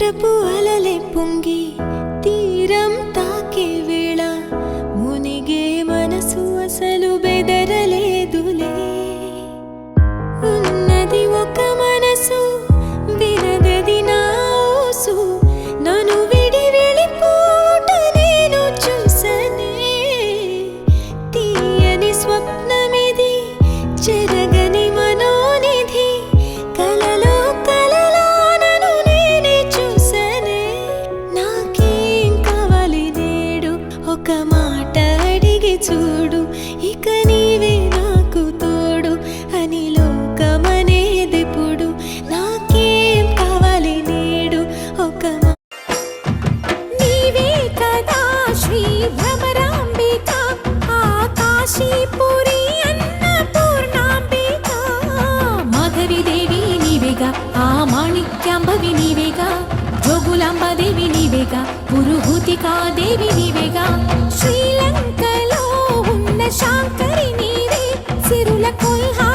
సముద్రపు అలలే పొంగి తీరం తాకే వేళ మునిగే మనసు అసలు బెదరలేదులే. ఉన్నది ఒక మనసు వినదది నా ఊసు, నన్ను విడి వెళ్ళిపోట నేను చూసనే. తీయని స్వప్నమిది చెరగని మనోనిధి, కలలో కలలా నన్ను నేనే చూసనే. నాకేం కావాలి నేడు ఒక మాట అడిగి చూడు, ఇక నీవే నాకు తోడు అని లోకమనేదిప్పుడు. నాకేం కావాలి నేడు ఒక నీవే కదా శ్రీ భ్రమరాంబిక, ఆకాశీపురి అన్నపూర్ణాంబిక. మాధవి దేవి నీవేగా, ఆ మాణిక్యాంబవి నీవేగా, జోగులాంబదేవి నీవేగా, పురుహూతికా దేవి నీవేగా. శ్రీలంకలో ఉన్న శాంకరి నీవే, సిరుల కొల్హా